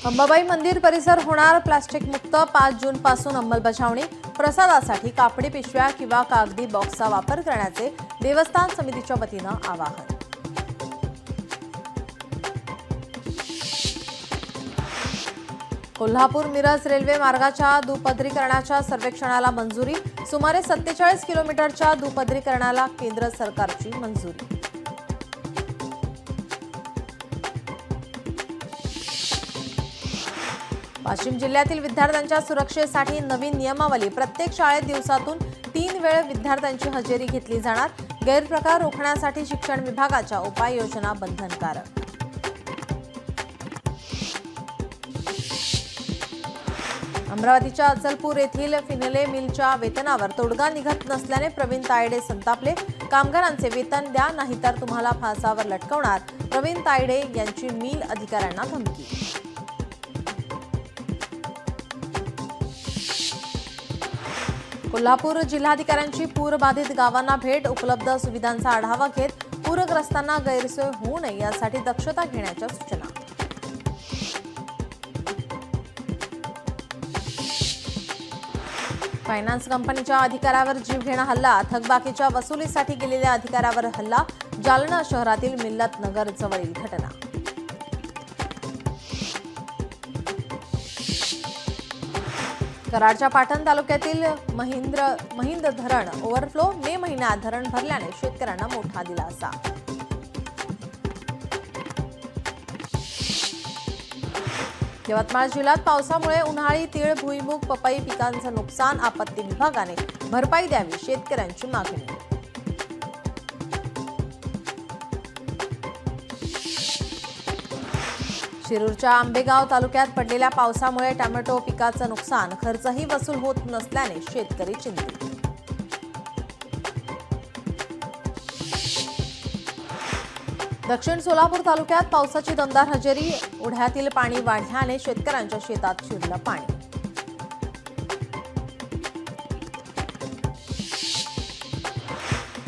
अंबाबाई मंदिर परिसर होणार प्लास्टिक मुक्त। 5 जून पासून अंमलबजावणी। प्रसादासाठी कापडी पिशव्या किंवा कागदी बॉक्सचा वापर करण्याचे देवस्थान समितीच्या वतीनं आवाहन। कोल्हापूर मिरज रेल्वे मार्गाच्या दुपदरीकरणाच्या सर्वेक्षणाला मंजुरी। सुमारे 47 किलोमीटरच्या दुपदरीकरणाला केंद्र सरकारची मंजुरी। वाशिम जिल्ह्यातील विद्यार्थ्यांच्या सुरक्षेसाठी नवीन नियमावली। प्रत्येक शाळेत दिवसातून 3 वेळ विद्यार्थ्यांची हजेरी घेतली जाणार। गैरप्रकार रोखण्यासाठी शिक्षण विभागाच्या उपाययोजना बंधनकारक। अमरावतीच्या अचलपूर येथील फिनले मिलच्या वेतनावर तोडगा निघत नसल्याने प्रवीण तायडे संतापले। कामगारांचे वेतन द्या नाहीतर तुम्हाला फासावर लटकवणार। प्रवीण तायडे यांची मिल अधिकाऱ्यांना धमकी। कोल्हापूर जिल्हाधिकाऱ्यांची पूरबाधित गावांना भेट। उपलब्ध सुविधांचा आढावा घेत पूरग्रस्तांना गैरसोय होऊ नये यासाठी दक्षता घेण्याच्या सूचना। फायनान्स कंपनीच्या अधिकाऱ्यावर जीवघेणा हल्ला। थकबाकीच्या वसुलीसाठी गेलेल्या अधिकाऱ्यावर हल्ला। जालना शहरातील मिल्लत नगर जवळील घटना। कराडच्या पाटण तालुक्यातील महिंद धरण ओव्हरफ्लो। मे महिन्यात धरण भरल्याने शेतकऱ्यांना मोठा दिलासा। यवतमाळ जिल्ह्यात पावसामुळे उन्हाळी तीळ, भुईमूग, पपई पिकांचं नुकसान। आपत्ती विभागाने भरपाई द्यावी, शेतकऱ्यांची मागणी। शिरूरच्या आंबेगाव तालुक्यात पडलेल्या पावसामुळे टोमॅटो पिकाचं नुकसान। खर्चही वसूल होत नसल्याने शेतकरी चिंतित। दक्षिण सोलापूर तालुक्यात पावसाची दमदार हजेरी। ओढ्यातील पाणी वाढल्याने शेतकऱ्यांच्या शेतात शिरलं पाणी।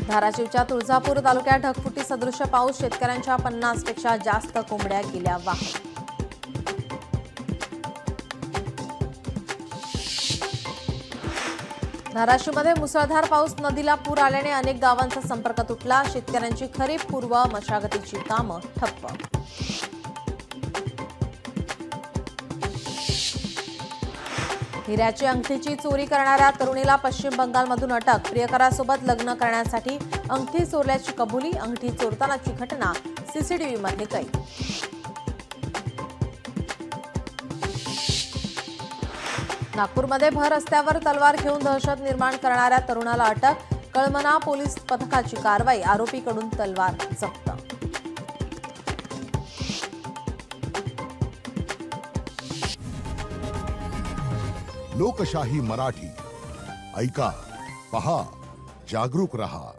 धाराशिवच्या तुळजापूर तालुक्यात ढगफुटी सदृश पाऊस। शेतकऱ्यांच्या 50 पेक्षा जास्त कोंबड्या गेल्या वाहून। धाराशिवमध्ये मुसळधार पाऊस। नदीला पूर आल्याने अनेक गावांचा संपर्क तुटला। शेतकऱ्यांची खरीप पूर्व मशागतीची कामं ठप्प। हिऱ्याची अंगठीची चोरी करणाऱ्या तरुणीला पश्चिम बंगालमधून अटक। प्रियकरासोबत लग्न करण्यासाठी अंगठी चोरल्याची कबुली। अंगठी चोरतानाची घटना सीसीटीव्हीमध्ये कैद। नागपूरमध्ये भर रस्त्यावर तलवार घेऊन दहशत निर्माण करणाऱ्या तरुणाला अटक। कळमना पोलीस पथकाची कारवाई। आरोपीकडून तलवार जप्त। लोकशाही मराठी ऐका, पहा, जागरूक रहा।